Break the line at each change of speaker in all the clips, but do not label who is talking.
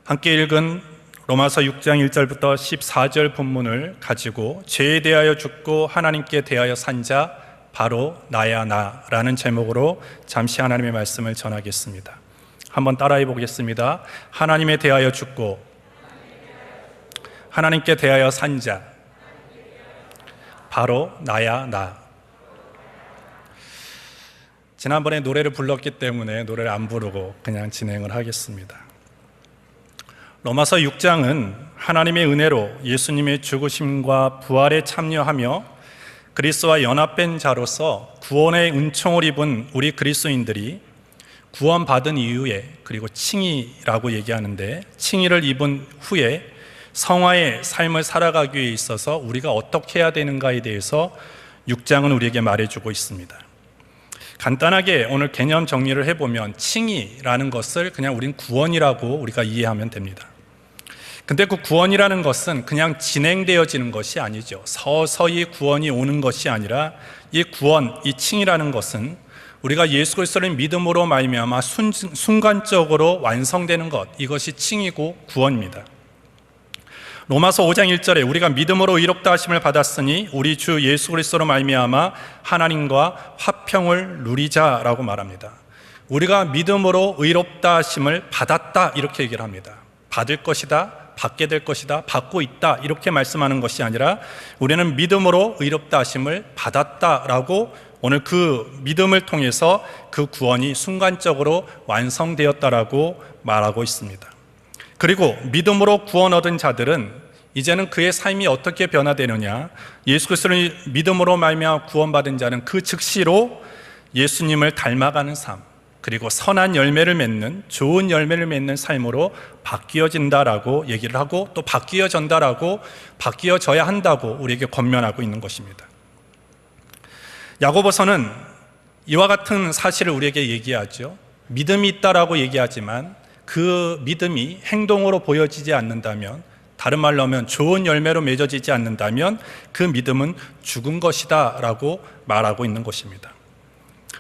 함께 읽은 로마서 6장 1절부터 14절 본문을 가지고 죄에 대하여 죽고 하나님께 대하여 산 자 바로 나야 나라는 제목으로 잠시 하나님의 말씀을 전하겠습니다. 한번 따라해 보겠습니다. 하나님에 대하여 죽고 하나님께 대하여 산 자 바로 나야 나. 지난번에 노래를 불렀기 때문에 노래를 안 부르고 그냥 진행을 하겠습니다. 로마서 6장은 하나님의 은혜로 예수님의 죽으심과 부활에 참여하며 그리스도와 연합된 자로서 구원의 은총을 입은 우리 그리스도인들이 구원받은 이후에, 그리고 칭의라고 얘기하는데, 칭의를 입은 후에 성화의 삶을 살아가기 위해 있어서 우리가 어떻게 해야 되는가에 대해서 6장은 우리에게 말해주고 있습니다. 간단하게 오늘 개념 정리를 해보면 칭의라는 것을 그냥 우린 구원이라고 우리가 이해하면 됩니다. 근데 그 구원이라는 것은 그냥 진행되어지는 것이 아니죠. 서서히 구원이 오는 것이 아니라 이 구원, 이 칭의라는 것은 우리가 예수 그리스도를 믿음으로 말미암아 순간적으로 완성되는 것, 이것이 칭의고 구원입니다. 로마서 5장 1절에 우리가 믿음으로 의롭다 하심을 받았으니 우리 주 예수 그리스도로 말미암아 하나님과 화평을 누리자라고 말합니다. 우리가 믿음으로 의롭다 하심을 받았다, 이렇게 얘기를 합니다. 받을 것이다, 받게 될 것이다, 받고 있다, 이렇게 말씀하는 것이 아니라 우리는 믿음으로 의롭다 하심을 받았다라고, 오늘 그 믿음을 통해서 그 구원이 순간적으로 완성되었다라고 말하고 있습니다. 그리고 믿음으로 구원 얻은 자들은 이제는 그의 삶이 어떻게 변화되느냐, 예수 그리스도를 믿음으로 말미암아 구원받은 자는 그 즉시로 예수님을 닮아가는 삶, 그리고 선한 열매를 맺는, 좋은 열매를 맺는 삶으로 바뀌어진다라고 얘기를 하고, 또 바뀌어진다라고, 바뀌어져야 한다고 우리에게 권면하고 있는 것입니다. 야고보서는 이와 같은 사실을 우리에게 얘기하죠. 믿음이 있다라고 얘기하지만 그 믿음이 행동으로 보여지지 않는다면, 다른 말로 하면 좋은 열매로 맺어지지 않는다면 그 믿음은 죽은 것이다 라고 말하고 있는 것입니다.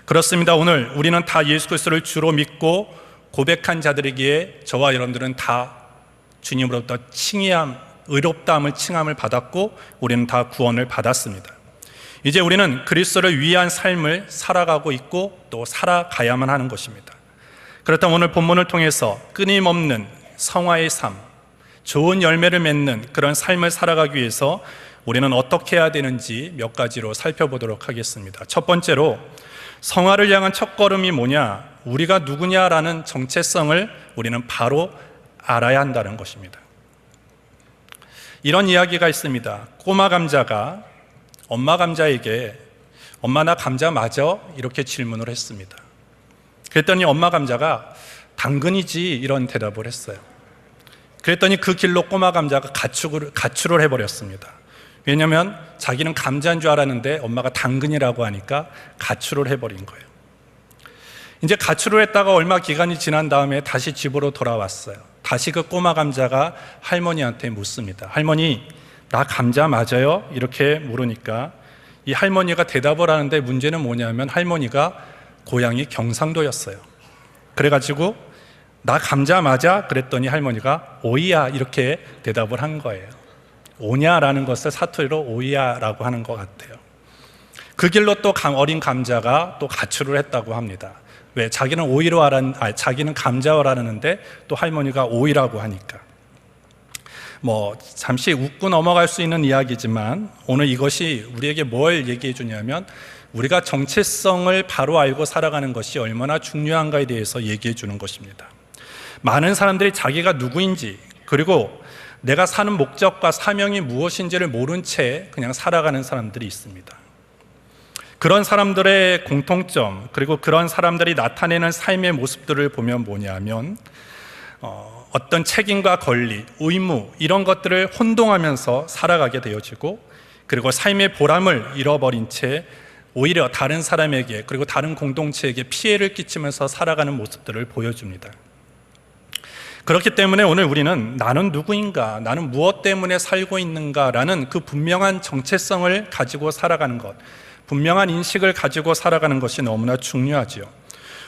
그렇습니다. 오늘 우리는 다 예수 그리스도를 주로 믿고 고백한 자들이기에 저와 여러분들은 다 주님으로부터 칭의함, 의롭다함을 칭함을 받았고 우리는 다 구원을 받았습니다. 이제 우리는 그리스도를 위한 삶을 살아가고 있고 또 살아가야만 하는 것입니다. 그렇다면 오늘 본문을 통해서 끊임없는 성화의 삶, 좋은 열매를 맺는 그런 삶을 살아가기 위해서 우리는 어떻게 해야 되는지 몇 가지로 살펴보도록 하겠습니다. 첫 번째로 성화를 향한 첫걸음이 뭐냐? 우리가 누구냐라는 정체성을 우리는 바로 알아야 한다는 것입니다. 이런 이야기가 있습니다. 꼬마 감자가 엄마 감자에게 엄마 나 감자 맞아? 이렇게 질문을 했습니다. 그랬더니 엄마 감자가 당근이지, 이런 대답을 했어요. 그랬더니 그 길로 꼬마 감자가 가출을 해버렸습니다. 왜냐하면 자기는 감자인 줄 알았는데 엄마가 당근이라고 하니까 가출을 해버린 거예요. 이제 가출을 했다가 얼마 기간이 지난 다음에 다시 집으로 돌아왔어요. 다시 그 꼬마 감자가 할머니한테 묻습니다. 할머니, 나 감자 맞아요? 이렇게 물으니까 이 할머니가 대답을 하는데, 문제는 뭐냐면 할머니가 고향이 경상도였어요. 그래가지고 나 감자 맞아? 그랬더니 할머니가 오이야, 이렇게 대답을 한 거예요. 오냐라는 것을 사투리로 오이야라고 하는 것 같아요. 그 길로 또 어린 감자가 또 가출을 했다고 합니다. 왜? 자기는 자기는 감자를 알았는데 또 할머니가 오이라고 하니까. 잠시 웃고 넘어갈 수 있는 이야기지만 오늘 이것이 우리에게 뭘 얘기해 주냐면, 우리가 정체성을 바로 알고 살아가는 것이 얼마나 중요한가에 대해서 얘기해 주는 것입니다. 많은 사람들이 자기가 누구인지, 그리고 내가 사는 목적과 사명이 무엇인지를 모른 채 그냥 살아가는 사람들이 있습니다. 그런 사람들의 공통점, 그리고 그런 사람들이 나타내는 삶의 모습들을 보면 뭐냐면, 어떤 책임과 권리, 의무, 이런 것들을 혼동하면서 살아가게 되어지고, 그리고 삶의 보람을 잃어버린 채 오히려 다른 사람에게, 그리고 다른 공동체에게 피해를 끼치면서 살아가는 모습들을 보여줍니다. 그렇기 때문에 오늘 우리는 나는 누구인가, 나는 무엇 때문에 살고 있는가라는 그 분명한 정체성을 가지고 살아가는 것, 분명한 인식을 가지고 살아가는 것이 너무나 중요하지요.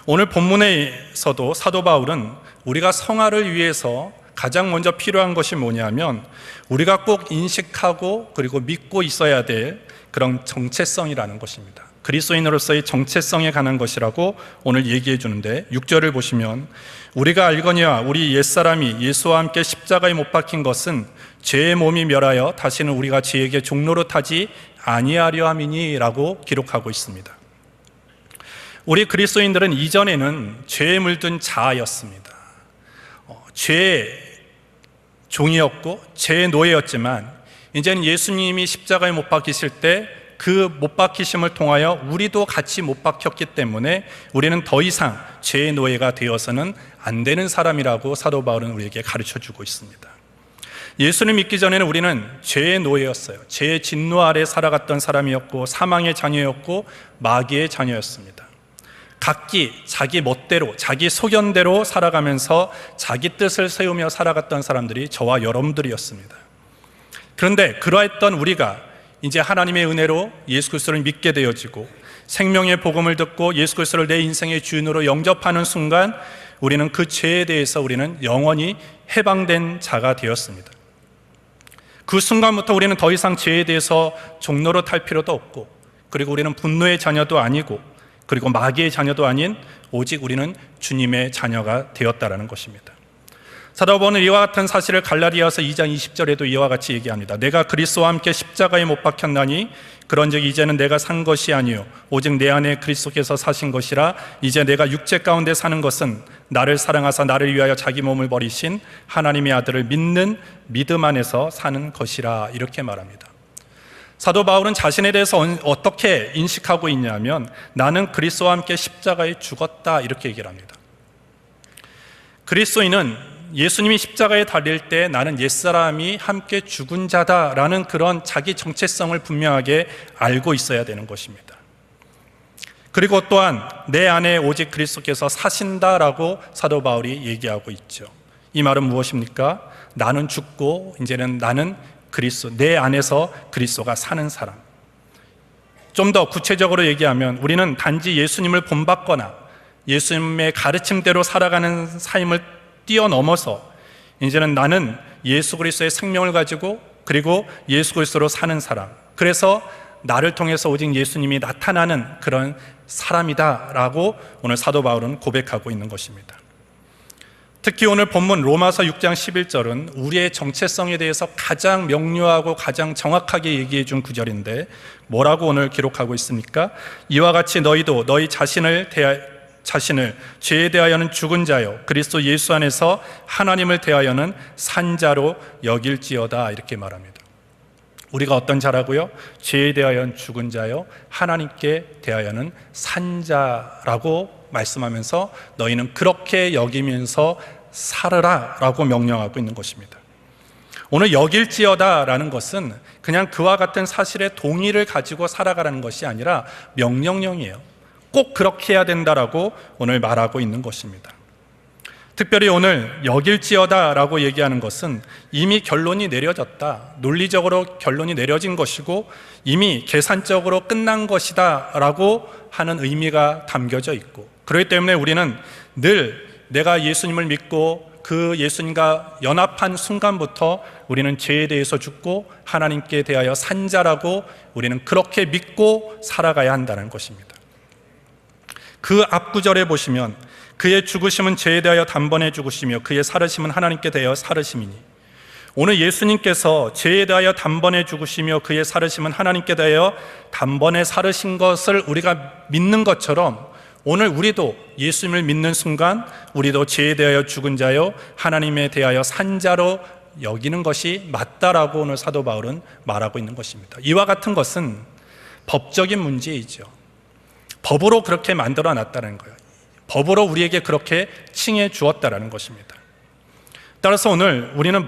오늘 본문에서도 사도 바울은 우리가 성화를 위해서 가장 먼저 필요한 것이 뭐냐면 우리가 꼭 인식하고 그리고 믿고 있어야 될 그런 정체성이라는 것입니다. 그리스도인으로서의 정체성에 관한 것이라고 오늘 얘기해 주는데 6절을 보시면 우리가 알거니와 우리 옛사람이 예수와 함께 십자가에 못 박힌 것은 죄의 몸이 멸하여 다시는 우리가 죄에게 종로로 타지 아니하려 함이니 라고 기록하고 있습니다. 우리 그리스도인들은 이전에는 죄에 물든 자아였습니다. 죄의 종이었고 죄의 노예였지만 이제는 예수님이 십자가에 못 박히실 때 그 못 박히심을 통하여 우리도 같이 못 박혔기 때문에 우리는 더 이상 죄의 노예가 되어서는 안 되는 사람이라고 사도 바울은 우리에게 가르쳐주고 있습니다. 예수를 믿기 전에는 우리는 죄의 노예였어요. 죄의 진노 아래 살아갔던 사람이었고 사망의 자녀였고 마귀의 자녀였습니다. 각기 자기 멋대로 자기 소견대로 살아가면서 자기 뜻을 세우며 살아갔던 사람들이 저와 여러분들이었습니다. 그런데 그러했던 우리가 이제 하나님의 은혜로 예수 그리스도를 믿게 되어지고 생명의 복음을 듣고 예수 그리스도를 내 인생의 주인으로 영접하는 순간 우리는 그 죄에 대해서 우리는 영원히 해방된 자가 되었습니다. 그 순간부터 우리는 더 이상 죄에 대해서 종로로 탈 필요도 없고 그리고 우리는 분노의 자녀도 아니고 그리고 마귀의 자녀도 아닌 오직 우리는 주님의 자녀가 되었다라는 것입니다. 사도 바울은 이와 같은 사실을 갈라디아서 2장 20절에도 이와 같이 얘기합니다. 내가 그리스도와 함께 십자가에 못 박혔나니 그런즉 이제는 내가 산 것이 아니요 오직 내 안에 그리스도께서 사신 것이라. 이제 내가 육체 가운데 사는 것은 나를 사랑하사 나를 위하여 자기 몸을 버리신 하나님의 아들을 믿는 믿음 안에서 사는 것이라. 이렇게 말합니다. 사도 바울은 자신에 대해서 어떻게 인식하고 있냐면 나는 그리스도와 함께 십자가에 죽었다 이렇게 얘기를 합니다. 그리스도인은 예수님이 십자가에 달릴 때 나는 옛사람이 함께 죽은 자다라는 그런 자기 정체성을 분명하게 알고 있어야 되는 것입니다. 그리고 또한 내 안에 오직 그리스도께서 사신다라고 사도 바울이 얘기하고 있죠. 이 말은 무엇입니까? 나는 죽고 이제는 나는 그리스도, 내 안에서 그리스도가 사는 사람. 좀 더 구체적으로 얘기하면 우리는 단지 예수님을 본받거나 예수님의 가르침대로 살아가는 삶을 뛰어넘어서 이제는 나는 예수 그리스도의 생명을 가지고 그리고 예수 그리스도로 사는 사람, 그래서 나를 통해서 오직 예수님이 나타나는 그런 사람이다라고 오늘 사도 바울은 고백하고 있는 것입니다. 특히 오늘 본문 로마서 6장 11절은 우리의 정체성에 대해서 가장 명료하고 가장 정확하게 얘기해 준 구절인데 뭐라고 오늘 기록하고 있습니까? 이와 같이 너희도 너희 자신을 죄에 대하여는 죽은 자요 그리스도 예수 안에서 하나님을 대하여는 산 자로 여길지어다. 이렇게 말합니다. 우리가 어떤 자라고요? 죄에 대하여는 죽은 자요 하나님께 대하여는 산 자라고 말씀하면서 너희는 그렇게 여기면서 살으라 라고 명령하고 있는 것입니다. 오늘 여길지어다라는 것은 그냥 그와 같은 사실의 동의를 가지고 살아가라는 것이 아니라 명령령이에요. 꼭 그렇게 해야 된다라고 오늘 말하고 있는 것입니다. 특별히 오늘 여길지어다라고 얘기하는 것은 이미 결론이 내려졌다, 논리적으로 결론이 내려진 것이고 이미 계산적으로 끝난 것이다 라고 하는 의미가 담겨져 있고, 그렇기 때문에 우리는 늘 내가 예수님을 믿고 그 예수님과 연합한 순간부터 우리는 죄에 대해서 죽고 하나님께 대하여 산 자라고 우리는 그렇게 믿고 살아가야 한다는 것입니다. 그 앞구절에 보시면 그의 죽으심은 죄에 대하여 단번에 죽으시며 그의 살으심은 하나님께 대하여 살으심이니, 오늘 예수님께서 죄에 대하여 단번에 죽으시며 그의 살으심은 하나님께 대하여 단번에 살으신 것을 우리가 믿는 것처럼 오늘 우리도 예수님을 믿는 순간 우리도 죄에 대하여 죽은 자요 하나님에 대하여 산 자로 여기는 것이 맞다라고 오늘 사도 바울은 말하고 있는 것입니다. 이와 같은 것은 법적인 문제이죠. 법으로 그렇게 만들어 놨다는 거예요. 법으로 우리에게 그렇게 칭해 주었다는 것입니다. 따라서 오늘 우리는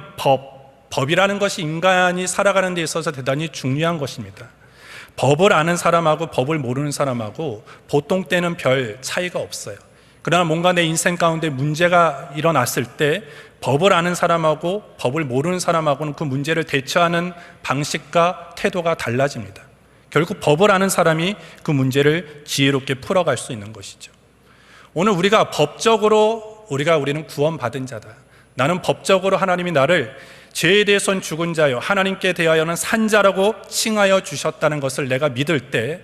법이라는 것이 인간이 살아가는 데 있어서 대단히 중요한 것입니다. 법을 아는 사람하고 법을 모르는 사람하고 보통 때는 별 차이가 없어요. 그러나 뭔가 내 인생 가운데 문제가 일어났을 때 법을 아는 사람하고 법을 모르는 사람하고는 그 문제를 대처하는 방식과 태도가 달라집니다. 결국 법을 아는 사람이 그 문제를 지혜롭게 풀어갈 수 있는 것이죠. 오늘 우리가 법적으로 우리는 구원받은 자다, 나는 법적으로 하나님이 나를 죄에 대해서는 죽은 자요 하나님께 대하여는 산 자라고 칭하여 주셨다는 것을 내가 믿을 때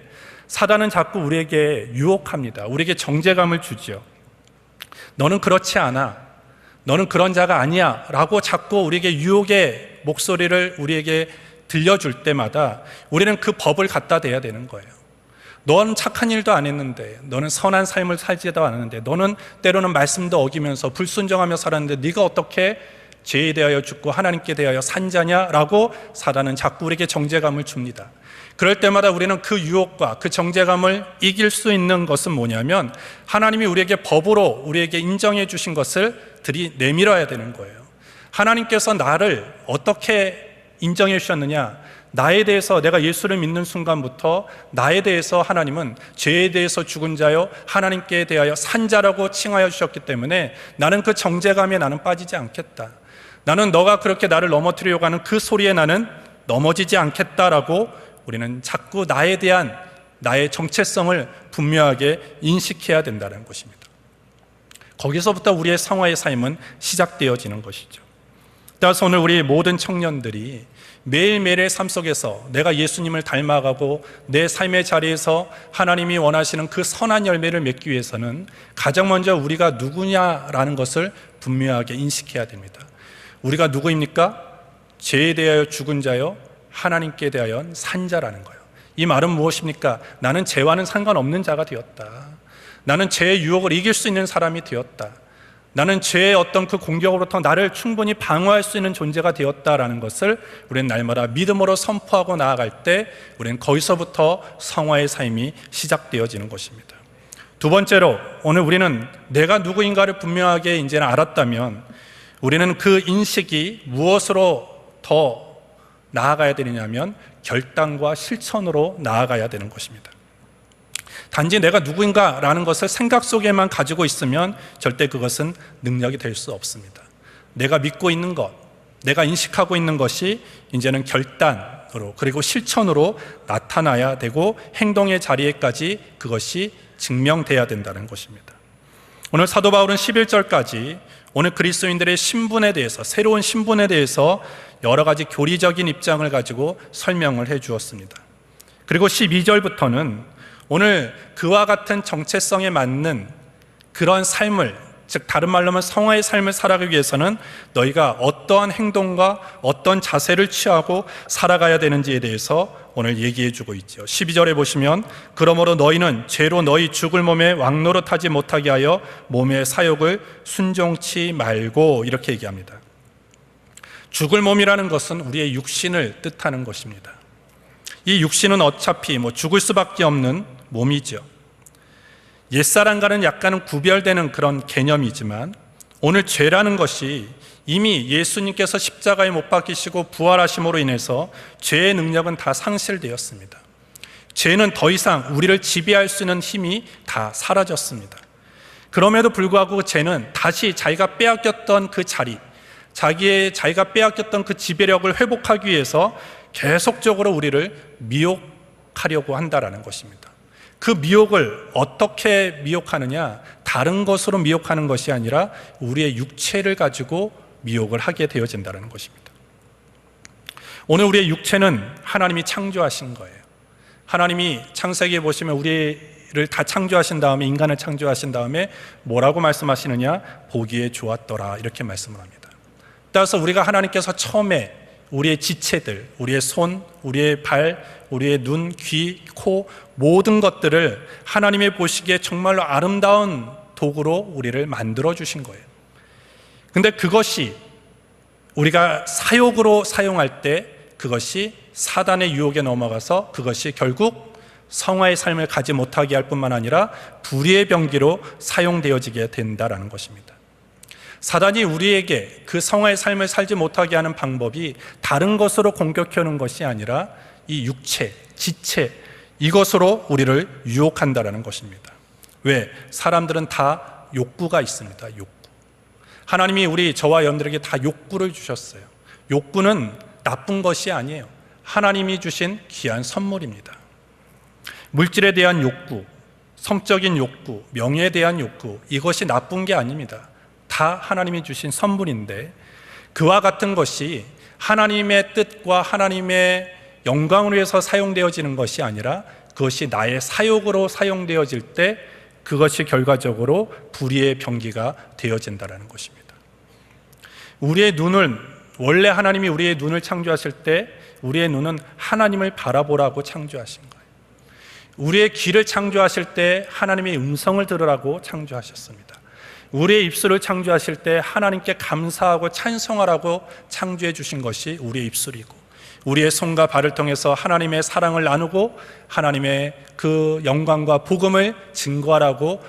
사단은 자꾸 우리에게 유혹합니다. 우리에게 정죄감을 주죠. 너는 그렇지 않아. 너는 그런 자가 아니야 라고 자꾸 우리에게 유혹의 목소리를 우리에게 들려줄 때마다 우리는 그 법을 갖다 대야 되는 거예요. 넌 착한 일도 안 했는데, 너는 선한 삶을 살지도 않았는데, 너는 때로는 말씀도 어기면서 불순종하며 살았는데 네가 어떻게 죄에 대하여 죽고 하나님께 대하여 산 자냐라고 사단은 자꾸 우리에게 정죄감을 줍니다. 그럴 때마다 우리는 그 유혹과 그 정죄감을 이길 수 있는 것은 뭐냐면 하나님이 우리에게 법으로 우리에게 인정해 주신 것을 내밀어야 되는 거예요. 하나님께서 나를 어떻게 인정해 주셨느냐? 나에 대해서, 내가 예수를 믿는 순간부터 나에 대해서 하나님은 죄에 대해서 죽은 자요 하나님께 대하여 산 자라고 칭하여 주셨기 때문에 나는 그 정죄감에 나는 빠지지 않겠다. 나는 너가 그렇게 나를 넘어뜨리려고 하는 그 소리에 나는 넘어지지 않겠다라고 우리는 자꾸 나에 대한 나의 정체성을 분명하게 인식해야 된다는 것입니다. 거기서부터 우리의 성화의 삶은 시작되어지는 것이죠. 따라서 오늘 우리 모든 청년들이 매일매일의 삶 속에서 내가 예수님을 닮아가고 내 삶의 자리에서 하나님이 원하시는 그 선한 열매를 맺기 위해서는 가장 먼저 우리가 누구냐라는 것을 분명하게 인식해야 됩니다. 우리가 누구입니까? 죄에 대하여 죽은 자요 하나님께 대하여 산 자라는 거예요. 이 말은 무엇입니까? 나는 죄와는 상관없는 자가 되었다. 나는 죄의 유혹을 이길 수 있는 사람이 되었다. 나는 죄의 어떤 그 공격으로부터 나를 충분히 방어할 수 있는 존재가 되었다라는 것을 우리는 날마다 믿음으로 선포하고 나아갈 때 우리는 거기서부터 성화의 삶이 시작되어지는 것입니다. 두 번째로, 오늘 우리는 내가 누구인가를 분명하게 이제는 알았다면 우리는 그 인식이 무엇으로 더 나아가야 되느냐면 결단과 실천으로 나아가야 되는 것입니다. 단지 내가 누구인가라는 것을 생각 속에만 가지고 있으면 절대 그것은 능력이 될 수 없습니다. 내가 믿고 있는 것, 내가 인식하고 있는 것이 이제는 결단으로 그리고 실천으로 나타나야 되고 행동의 자리에까지 그것이 증명돼야 된다는 것입니다. 오늘 사도 바울은 11절까지 오늘 그리스도인들의 신분에 대해서, 새로운 신분에 대해서 여러 가지 교리적인 입장을 가지고 설명을 해 주었습니다. 그리고 12절부터는 오늘 그와 같은 정체성에 맞는 그런 삶을, 즉 다른 말로 하면 성화의 삶을 살아가기 위해서는 너희가 어떠한 행동과 어떤 자세를 취하고 살아가야 되는지에 대해서 오늘 얘기해 주고 있죠. 12절에 보시면 그러므로 너희는 죄로 너희 죽을 몸에 왕노릇하지 못하게 하여 몸의 사욕을 순종치 말고, 이렇게 얘기합니다. 죽을 몸이라는 것은 우리의 육신을 뜻하는 것입니다. 이 육신은 어차피 죽을 수밖에 없는 몸이죠. 옛사람과는 약간은 구별되는 그런 개념이지만 오늘 죄라는 것이 이미 예수님께서 십자가에 못 박히시고 부활하심으로 인해서 죄의 능력은 다 상실되었습니다. 죄는 더 이상 우리를 지배할 수 있는 힘이 다 사라졌습니다. 그럼에도 불구하고 죄는 다시 자기가 빼앗겼던 그 자리, 자기가 빼앗겼던 그 지배력을 회복하기 위해서 계속적으로 우리를 미혹하려고 한다라는 것입니다. 그 미혹을 어떻게 미혹하느냐? 다른 것으로 미혹하는 것이 아니라 우리의 육체를 가지고 미혹을 하게 되어진다는 것입니다. 오늘 우리의 육체는 하나님이 창조하신 거예요. 하나님이 창세기에 보시면 우리를 다 창조하신 다음에, 인간을 창조하신 다음에 뭐라고 말씀하시느냐? 보기에 좋았더라, 이렇게 말씀을 합니다. 따라서 우리가 하나님께서 처음에 우리의 지체들, 우리의 손, 우리의 발, 우리의 눈, 귀, 코, 모든 것들을 하나님의 보시기에 정말로 아름다운 도구로 우리를 만들어 주신 거예요. 근데 그것이 우리가 사욕으로 사용할 때 그것이 사단의 유혹에 넘어가서 그것이 결국 성화의 삶을 가지 못하게 할 뿐만 아니라 불의의 병기로 사용되어지게 된다는 것입니다. 사단이 우리에게 그 성화의 삶을 살지 못하게 하는 방법이 다른 것으로 공격해오는 것이 아니라 이 육체, 지체, 이것으로 우리를 유혹한다는 것입니다. 왜? 사람들은 다 욕구가 있습니다. 욕구. 하나님이 저와 여러분들에게 다 욕구를 주셨어요. 욕구는 나쁜 것이 아니에요. 하나님이 주신 귀한 선물입니다. 물질에 대한 욕구, 성적인 욕구, 명예에 대한 욕구, 이것이 나쁜 게 아닙니다. 다 다 하나님이 주신 선물인데 그와 같은 것이 하나님의 뜻과 하나님의 영광을 위해서 사용되어지는 것이 아니라 그것이 나의 사욕으로 사용되어질 때 그것이 결과적으로 불의의 병기가 되어진다는 것입니다. 우리의 눈은 원래 하나님이 우리의 눈을 창조하실 때 우리의 눈은 하나님을 바라보라고 창조하신 거예요. 우리의 귀를 창조하실 때 하나님의 음성을 들으라고 창조하셨습니다. 우리의 입술을 창조하실 때 하나님께 감사하고 찬송하라고 창조해 주신 것이 우리의 입술이고, 우리의 손과 발을 통해서 하나님의 사랑을 나누고 하나님의 그 영광과 복음을 증거하라고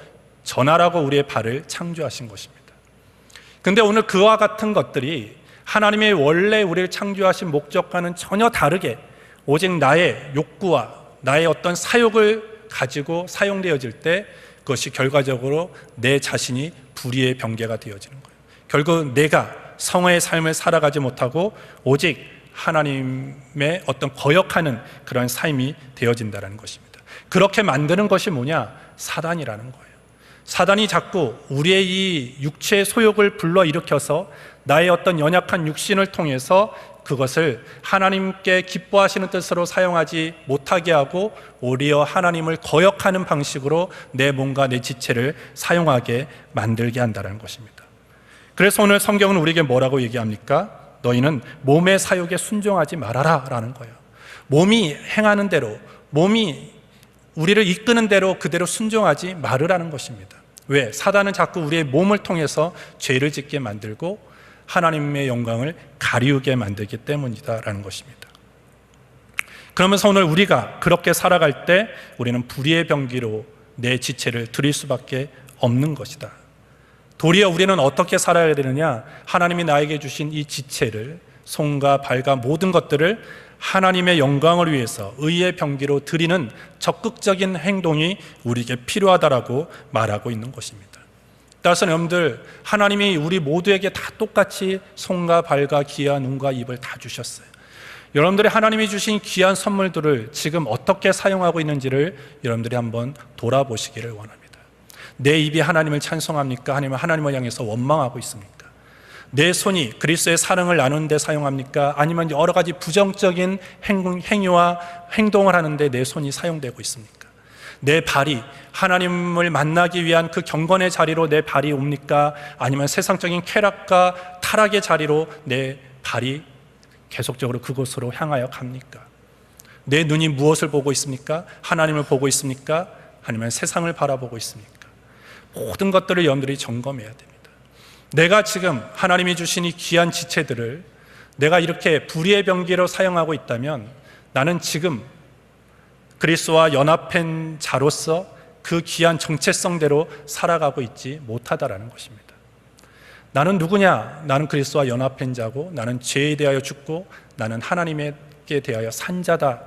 전하라고 우리의 발을 창조하신 것입니다. 근데 오늘 그와 같은 것들이 하나님의 원래 우리를 창조하신 목적과는 전혀 다르게 오직 나의 욕구와 나의 어떤 사욕을 가지고 사용되어질 때 그것이 결과적으로 내 자신이 불의의 병기가 되어지는 거예요. 결국 내가 성화의 삶을 살아가지 못하고 오직 하나님의 어떤 거역하는 그런 삶이 되어진다는 것입니다. 그렇게 만드는 것이 뭐냐? 사단이라는 거예요. 사단이 자꾸 우리의 이 육체의 소욕을 불러일으켜서 나의 어떤 연약한 육신을 통해서 그것을 하나님께 기뻐하시는 뜻으로 사용하지 못하게 하고 오히려 하나님을 거역하는 방식으로 내 몸과 내 지체를 사용하게 만들게 한다는 것입니다. 그래서 오늘 성경은 우리에게 뭐라고 얘기합니까? 너희는 몸의 사욕에 순종하지 말아라 라는 거예요. 몸이 행하는 대로, 몸이 우리를 이끄는 대로 그대로 순종하지 말으라는 것입니다. 왜? 사단은 자꾸 우리의 몸을 통해서 죄를 짓게 만들고 하나님의 영광을 가리우게 만들기 때문이다라는 것입니다. 그러면서 오늘 우리가 그렇게 살아갈 때 우리는 불의의 병기로 내 지체를 드릴 수밖에 없는 것이다. 도리어 우리는 어떻게 살아야 되느냐? 하나님이 나에게 주신 이 지체를, 손과 발과 모든 것들을 하나님의 영광을 위해서 의의 병기로 드리는 적극적인 행동이 우리에게 필요하다라고 말하고 있는 것입니다. 따라서 여러분들, 하나님이 우리 모두에게 다 똑같이 손과 발과 귀와 눈과 입을 다 주셨어요. 여러분들이 하나님이 주신 귀한 선물들을 지금 어떻게 사용하고 있는지를 여러분들이 한번 돌아보시기를 원합니다. 내 입이 하나님을 찬송합니까? 아니면 하나님을 향해서 원망하고 있습니까? 내 손이 그리스도의 사랑을 나누는 데 사용합니까? 아니면 여러 가지 부정적인 행위와 행동을 하는데 내 손이 사용되고 있습니까? 내 발이 하나님을 만나기 위한 그 경건의 자리로 내 발이 옵니까? 아니면 세상적인 쾌락과 타락의 자리로 내 발이 계속적으로 그곳으로 향하여 갑니까? 내 눈이 무엇을 보고 있습니까? 하나님을 보고 있습니까? 아니면 세상을 바라보고 있습니까? 모든 것들을 여러분들이 점검해야 됩니다. 내가 지금 하나님이 주신 이 귀한 지체들을 내가 이렇게 불의의 병기로 사용하고 있다면 나는 지금 그리스도와 연합한 자로서 그 귀한 정체성대로 살아가고 있지 못하다라는 것입니다. 나는 누구냐? 나는 그리스도와 연합한 자고, 나는 죄에 대하여 죽고, 나는 하나님께 대하여 산 자다.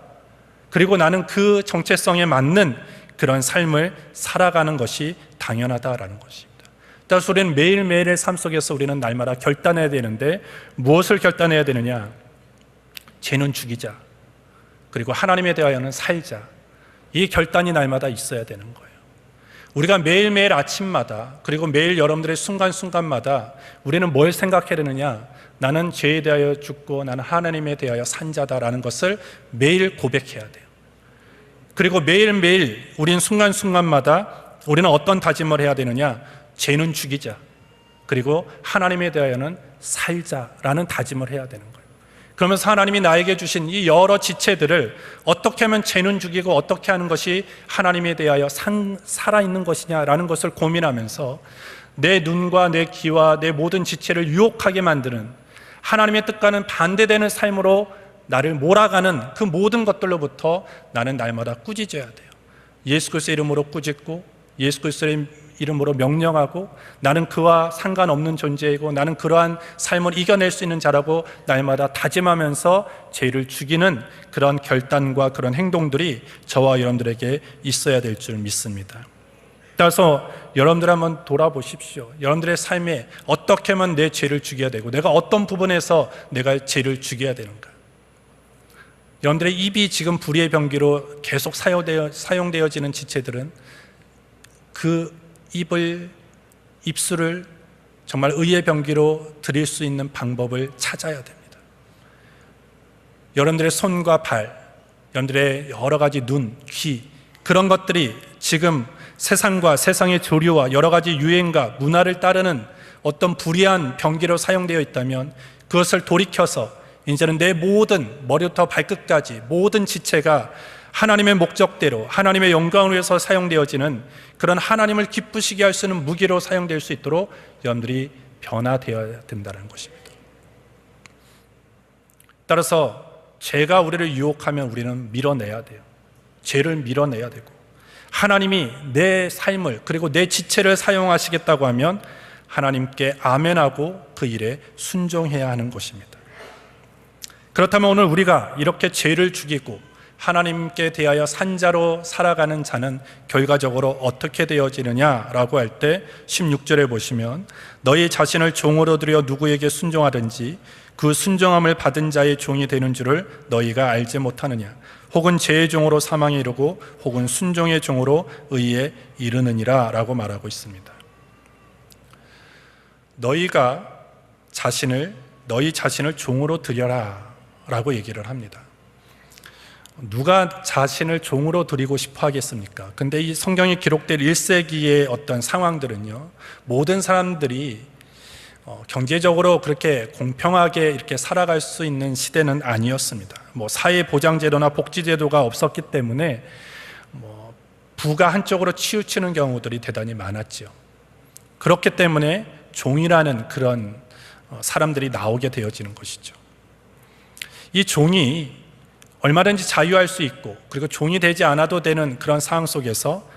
그리고 나는 그 정체성에 맞는 그런 삶을 살아가는 것이 당연하다라는 것입니다. 따라서 우리는 매일매일의 삶 속에서 우리는 날마다 결단해야 되는데 무엇을 결단해야 되느냐? 죄는 죽이자, 그리고 하나님에 대하여는 살자. 이 결단이 날마다 있어야 되는 거예요. 우리가 매일매일 아침마다, 그리고 매일 여러분들의 순간순간마다 우리는 뭘 생각해야 되느냐? 나는 죄에 대하여 죽고 나는 하나님에 대하여 산 자다라는 것을 매일 고백해야 돼요. 그리고 매일매일 우리는 순간순간마다 우리는 어떤 다짐을 해야 되느냐? 죄는 죽이자, 그리고 하나님에 대하여는 살자라는 다짐을 해야 되는 거예요. 그러면서 하나님이 나에게 주신 이 여러 지체들을 어떻게 하면 죄는 죽이고 어떻게 하는 것이 하나님에 대하여 살아있는 것이냐라는 것을 고민하면서 내 눈과 내 귀와 내 모든 지체를 유혹하게 만드는, 하나님의 뜻과는 반대되는 삶으로 나를 몰아가는 그 모든 것들로부터 나는 날마다 꾸짖어야 돼요. 예수 그리스도의 이름으로 꾸짖고, 예수 그리스도의 이름으로 명령하고, 나는 그와 상관없는 존재이고 나는 그러한 삶을 이겨낼 수 있는 자라고 날마다 다짐하면서 죄를 죽이는 그런 결단과 그런 행동들이 저와 여러분들에게 있어야 될 줄 믿습니다. 따라서 여러분들 한번 돌아보십시오. 여러분들의 삶에 어떻게 하면 내 죄를 죽여야 되고 내가 어떤 부분에서 내가 죄를 죽여야 되는가? 여러분들의 입이 지금 불의의 병기로 계속 사용되어지는 지체들은 그 입술을 정말 의의 병기로 드릴 수 있는 방법을 찾아야 됩니다. 여러분들의 손과 발, 여러분들의 여러 가지 눈, 귀, 그런 것들이 지금 세상과 세상의 조류와 여러 가지 유행과 문화를 따르는 어떤 불의한 병기로 사용되어 있다면 그것을 돌이켜서 이제는 내 모든 머리부터 발끝까지 모든 지체가 하나님의 목적대로 하나님의 영광을 위해서 사용되어지는 그런 하나님을 기쁘시게 할 수 있는 무기로 사용될 수 있도록 여러분들이 변화되어야 된다는 것입니다. 따라서 죄가 우리를 유혹하면 우리는 밀어내야 돼요. 죄를 밀어내야 되고, 하나님이 내 삶을 그리고 내 지체를 사용하시겠다고 하면 하나님께 아멘하고 그 일에 순종해야 하는 것입니다. 그렇다면 오늘 우리가 이렇게 죄를 죽이고 하나님께 대하여 산자로 살아가는 자는 결과적으로 어떻게 되어지느냐라고 할 때 16절에 보시면 너희 자신을 종으로 들여 누구에게 순종하든지 그 순종함을 받은 자의 종이 되는 줄을 너희가 알지 못하느냐. 혹은 죄의 종으로 사망에 이르고 혹은 순종의 종으로 의에 이르느니라 라고 말하고 있습니다. 너희 자신을 종으로 드려라 라고 얘기를 합니다. 누가 자신을 종으로 드리고 싶어 하겠습니까? 근데 이 성경에 기록된 1세기의 어떤 상황들은요, 모든 사람들이 경제적으로 그렇게 공평하게 이렇게 살아갈 수 있는 시대는 아니었습니다. 사회보장제도나 복지제도가 없었기 때문에 부가 한쪽으로 치우치는 경우들이 대단히 많았죠. 그렇기 때문에 종이라는 그런 사람들이 나오게 되어지는 것이죠. 이 종이 얼마든지 자유할 수 있고 그리고 종이 되지 않아도 되는 그런 상황 속에서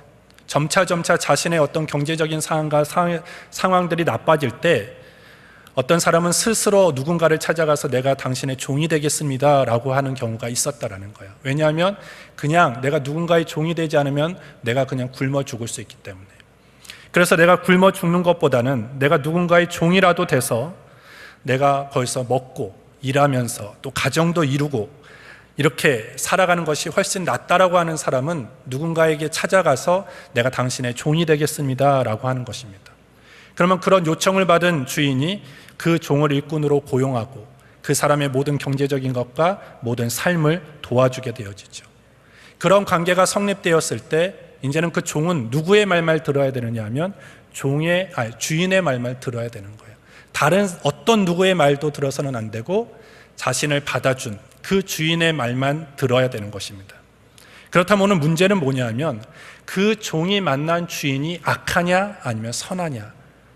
점차 자신의 어떤 경제적인 상황과 상황들이 나빠질 때 어떤 사람은 스스로 누군가를 찾아가서 내가 당신의 종이 되겠습니다 라고 하는 경우가 있었다라는 거예요. 왜냐하면 그냥 내가 누군가의 종이 되지 않으면 내가 그냥 굶어 죽을 수 있기 때문에. 그래서 내가 굶어 죽는 것보다는 내가 누군가의 종이라도 돼서 내가 거기서 먹고 일하면서 또 가정도 이루고 이렇게 살아가는 것이 훨씬 낫다라고 하는 사람은 누군가에게 찾아가서 내가 당신의 종이 되겠습니다 라고 하는 것입니다. 그러면 그런 요청을 받은 주인이 그 종을 일꾼으로 고용하고 그 사람의 모든 경제적인 것과 모든 삶을 도와주게 되어지죠. 그런 관계가 성립되었을 때 이제는 그 종은 누구의 말만 들어야 되느냐 하면 주인의 말만 들어야 되는 거예요. 다른 어떤 누구의 말도 들어서는 안 되고 자신을 받아준 그 주인의 말만 들어야 되는 것입니다. 그렇다면 오늘 문제는 뭐냐 하면 그 종이 만난 주인이 악하냐 아니면 선하냐,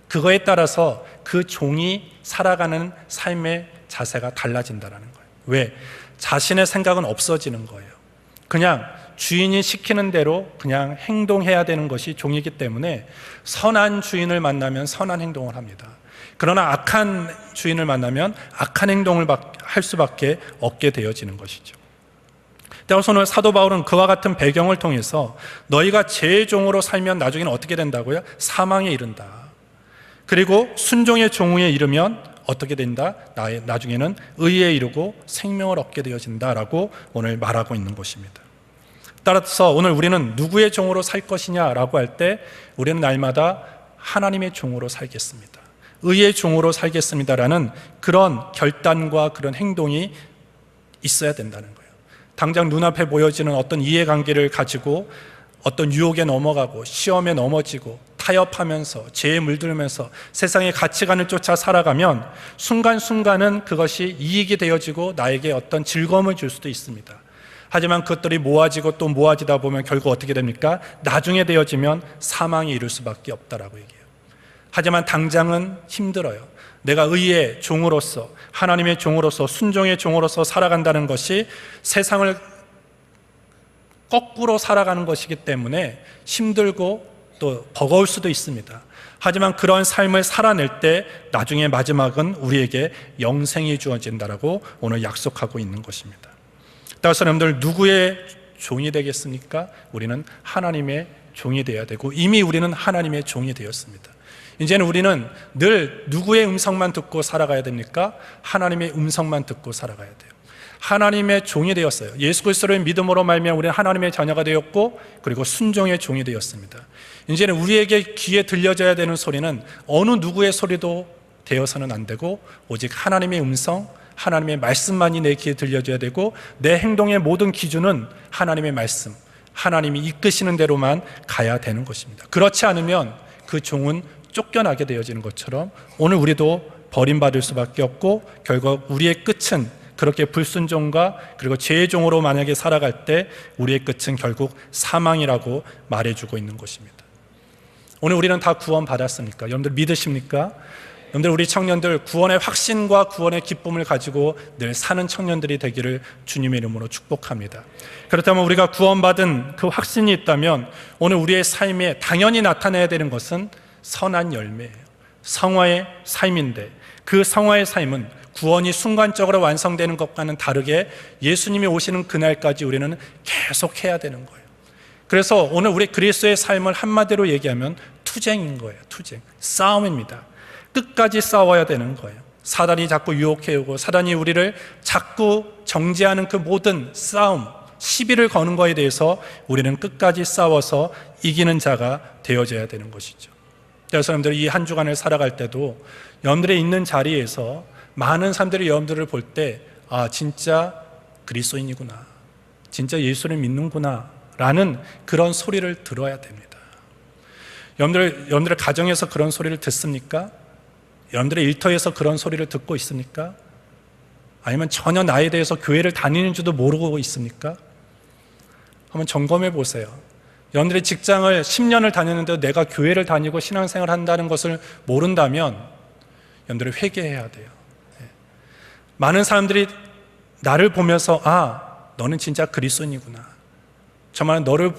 그거에 따라서 그 종이 살아가는 삶의 자세가 달라진다는 거예요. 왜? 자신의 생각은 없어지는 거예요. 그냥 주인이 시키는 대로 그냥 행동해야 되는 것이 종이기 때문에 선한 주인을 만나면 선한 행동을 합니다. 그러나 악한 주인을 만나면 악한 행동을 할 수밖에 없게 되어지는 것이죠. 따라서 오늘 사도 바울은 그와 같은 배경을 통해서 너희가 죄의 종으로 살면 나중에는 어떻게 된다고요? 사망에 이른다. 그리고 순종의 종에 이르면 어떻게 된다? 나중에는 의에 이르고 생명을 얻게 되어진다라고 오늘 말하고 있는 것입니다. 따라서 오늘 우리는 누구의 종으로 살 것이냐라고 할 때 우리는 날마다 하나님의 종으로 살겠습니다. 의의 종으로 살겠습니다라는 그런 결단과 그런 행동이 있어야 된다는 거예요. 당장 눈앞에 보여지는 어떤 이해관계를 가지고 어떤 유혹에 넘어가고 시험에 넘어지고 타협하면서 죄에 물들면서 세상의 가치관을 쫓아 살아가면 순간순간은 그것이 이익이 되어지고 나에게 어떤 즐거움을 줄 수도 있습니다. 하지만 그것들이 모아지고 또 모아지다 보면 결국 어떻게 됩니까? 나중에 되어지면 사망에 이를 수밖에 없다라고 얘기해요. 하지만 당장은 힘들어요. 내가 의의 종으로서 하나님의 종으로서 순종의 종으로서 살아간다는 것이 세상을 거꾸로 살아가는 것이기 때문에 힘들고 또 버거울 수도 있습니다. 하지만 그런 삶을 살아낼 때 나중에 마지막은 우리에게 영생이 주어진다라고 오늘 약속하고 있는 것입니다. 따라서 여러분들 누구의 종이 되겠습니까? 우리는 하나님의 종이 되어야 되고 이미 우리는 하나님의 종이 되었습니다. 이제는 우리는 늘 누구의 음성만 듣고 살아가야 됩니까? 하나님의 음성만 듣고 살아가야 돼요. 하나님의 종이 되었어요. 예수 그리스도를 믿음으로 말미암아 우리는 하나님의 자녀가 되었고 그리고 순종의 종이 되었습니다. 이제는 우리에게 귀에 들려져야 되는 소리는 어느 누구의 소리도 되어서는 안 되고 오직 하나님의 음성, 하나님의 말씀만이 내 귀에 들려져야 되고 내 행동의 모든 기준은 하나님의 말씀, 하나님이 이끄시는 대로만 가야 되는 것입니다. 그렇지 않으면 그 종은 쫓겨나게 되어지는 것처럼 오늘 우리도 버림받을 수밖에 없고 결국 우리의 끝은 그렇게 불순종과 그리고 죄의 종으로 만약에 살아갈 때 우리의 끝은 결국 사망이라고 말해주고 있는 것입니다. 오늘 우리는 다 구원 받았습니까? 여러분들 믿으십니까? 여러분들 우리 청년들 구원의 확신과 구원의 기쁨을 가지고 늘 사는 청년들이 되기를 주님의 이름으로 축복합니다. 그렇다면 우리가 구원받은 그 확신이 있다면 오늘 우리의 삶에 당연히 나타내야 되는 것은 선한 열매예요. 성화의 삶인데 그 성화의 삶은 구원이 순간적으로 완성되는 것과는 다르게 예수님이 오시는 그날까지 우리는 계속 해야 되는 거예요. 그래서 오늘 우리 그리스도의 삶을 한마디로 얘기하면 투쟁인 거예요. 투쟁, 싸움입니다. 끝까지 싸워야 되는 거예요. 사단이 자꾸 유혹해오고 사단이 우리를 자꾸 정죄하는 그 모든 싸움, 시비를 거는 것에 대해서 우리는 끝까지 싸워서 이기는 자가 되어져야 되는 것이죠. 그래서 여러분들이 이 한 주간을 살아갈 때도 여러분들이 있는 자리에서 많은 사람들이 여러분들을 볼 때 진짜 그리스도인이구나, 진짜 예수를 믿는구나 라는 그런 소리를 들어야 됩니다. 여러분들의 가정에서 그런 소리를 듣습니까? 여러분들의 일터에서 그런 소리를 듣고 있습니까? 아니면 전혀 나에 대해서 교회를 다니는 줄도 모르고 있습니까? 한번 점검해 보세요. 여러분들이 직장을 10년을 다녔는데 내가 교회를 다니고 신앙생활을 한다는 것을 모른다면 여러분들이 회개해야 돼요. 많은 사람들이 나를 보면서 너는 진짜 그리스도인이구나, 정말 너를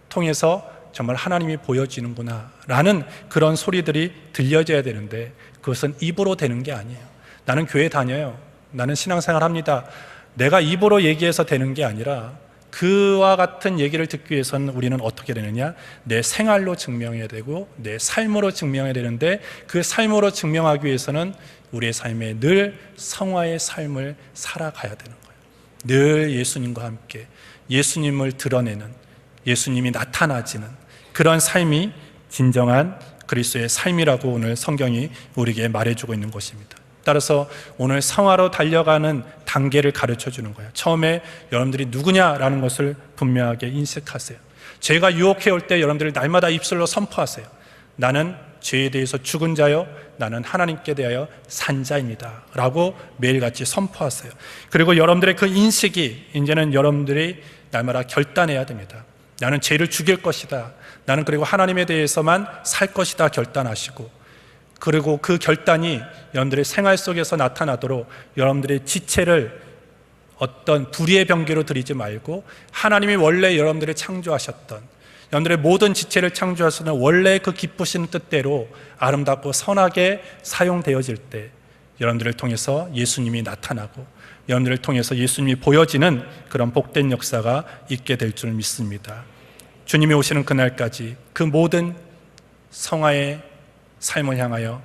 통해서 정말 하나님이 보여지는구나 라는 그런 소리들이 들려져야 되는데 그것은 입으로 되는 게 아니에요. 나는 교회 다녀요, 나는 신앙생활 합니다, 내가 입으로 얘기해서 되는 게 아니라 그와 같은 얘기를 듣기 위해서는 우리는 어떻게 되느냐, 내 생활로 증명해야 되고 내 삶으로 증명해야 되는데 그 삶으로 증명하기 위해서는 우리의 삶에 늘 성화의 삶을 살아가야 되는 거예요. 늘 예수님과 함께 예수님을 드러내는, 예수님이 나타나지는 그런 삶이 진정한 그리스도의 삶이라고 오늘 성경이 우리에게 말해주고 있는 것입니다. 따라서 오늘 성화로 달려가는 단계를 가르쳐 주는 거예요. 처음에 여러분들이 누구냐라는 것을 분명하게 인식하세요. 죄가 유혹해 올 때 여러분들이 날마다 입술로 선포하세요. 나는 죄에 대해서 죽은 자요, 나는 하나님께 대하여 산 자입니다 라고 매일같이 선포하세요. 그리고 여러분들의 그 인식이 이제는 여러분들이 날마다 결단해야 됩니다. 나는 죄를 죽일 것이다, 나는 그리고 하나님에 대해서만 살 것이다 결단하시고, 그리고 그 결단이 여러분들의 생활 속에서 나타나도록 여러분들의 지체를 어떤 불의의 병기로 들이지 말고 하나님이 원래 여러분들을 창조하셨던, 여러분들의 모든 지체를 창조하시는 원래 그 기쁘신 뜻대로 아름답고 선하게 사용되어질 때 여러분들을 통해서 예수님이 나타나고 여러분들을 통해서 예수님이 보여지는 그런 복된 역사가 있게 될 줄 믿습니다. 주님이 오시는 그날까지 그 모든 성화의 삶을 향하여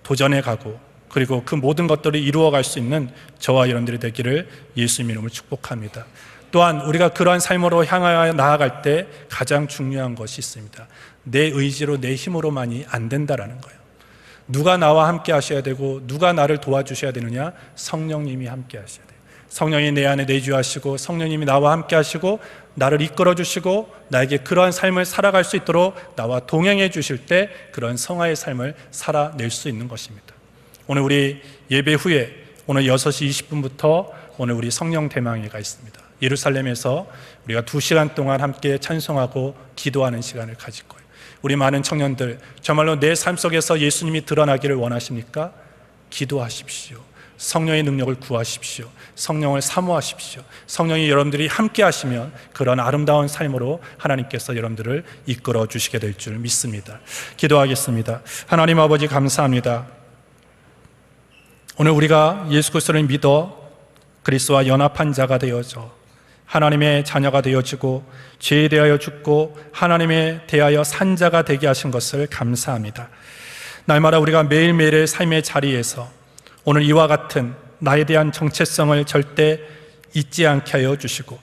도전해 가고 그리고 그 모든 것들을 이루어갈 수 있는 저와 여러분들이 되기를 예수님 이름으로 축복합니다. 또한 우리가 그러한 삶으로 향하여 나아갈 때 가장 중요한 것이 있습니다. 내 의지로 내 힘으로만이 안 된다라는 거예요. 누가 나와 함께 하셔야 되고 누가 나를 도와주셔야 되느냐? 성령님이 함께 하셔야 돼요. 성령이 내 안에 내주하시고 성령님이 나와 함께 하시고 나를 이끌어 주시고 나에게 그러한 삶을 살아갈 수 있도록 나와 동행해 주실 때 그런 성화의 삶을 살아낼 수 있는 것입니다. 오늘 우리 예배 후에 오늘 6시 20분부터 오늘 우리 성령 대망회가 있습니다. 예루살렘에서 우리가 2시간 동안 함께 찬송하고 기도하는 시간을 가질 거예요. 우리 많은 청년들 정말로 내 삶 속에서 예수님이 드러나기를 원하십니까? 기도하십시오. 성령의 능력을 구하십시오. 성령을 사모하십시오. 성령이 여러분들이 함께 하시면 그런 아름다운 삶으로 하나님께서 여러분들을 이끌어 주시게 될 줄 믿습니다. 기도하겠습니다. 하나님 아버지 감사합니다. 오늘 우리가 예수 그리스도를 믿어 그리스도와 연합한 자가 되어져 하나님의 자녀가 되어지고 죄에 대하여 죽고 하나님에 대하여 산 자가 되게 하신 것을 감사합니다. 날마다 우리가 매일매일의 삶의 자리에서 오늘 이와 같은 나에 대한 정체성을 절대 잊지 않게 하여 주시고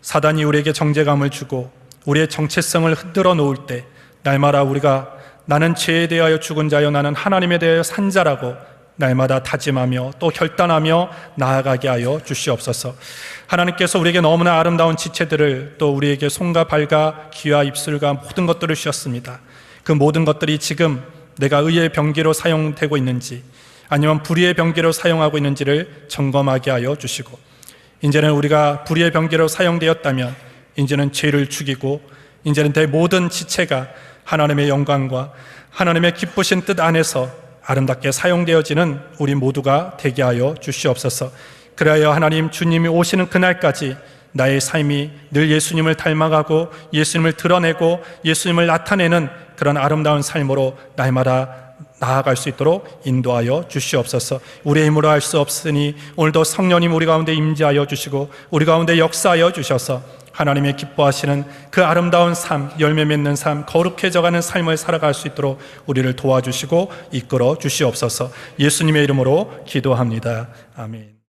사단이 우리에게 정죄감을 주고 우리의 정체성을 흔들어 놓을 때 날마다 우리가 나는 죄에 대하여 죽은 자여 나는 하나님에 대하여 산 자라고 날마다 다짐하며 또 결단하며 나아가게 하여 주시옵소서. 하나님께서 우리에게 너무나 아름다운 지체들을 또 우리에게 손과 발과 귀와 입술과 모든 것들을 주셨습니다. 그 모든 것들이 지금 내가 의의 병기로 사용되고 있는지 아니면 불의의 병기로 사용하고 있는지를 점검하게 하여 주시고, 이제는 우리가 불의의 병기로 사용되었다면 이제는 죄를 죽이고 이제는 내 모든 지체가 하나님의 영광과 하나님의 기쁘신 뜻 안에서 아름답게 사용되어지는 우리 모두가 되게 하여 주시옵소서. 그래야 하나님 주님이 오시는 그날까지 나의 삶이 늘 예수님을 닮아가고 예수님을 드러내고 예수님을 나타내는 그런 아름다운 삶으로 날마다 나아갈 수 있도록 인도하여 주시옵소서. 우리의 힘으로 할 수 없으니 오늘도 성령님 우리 가운데 임재하여 주시고 우리 가운데 역사하여 주셔서 하나님의 기뻐하시는 그 아름다운 삶, 열매 맺는 삶, 거룩해져가는 삶을 살아갈 수 있도록 우리를 도와주시고 이끌어 주시옵소서. 예수님의 이름으로 기도합니다. 아멘.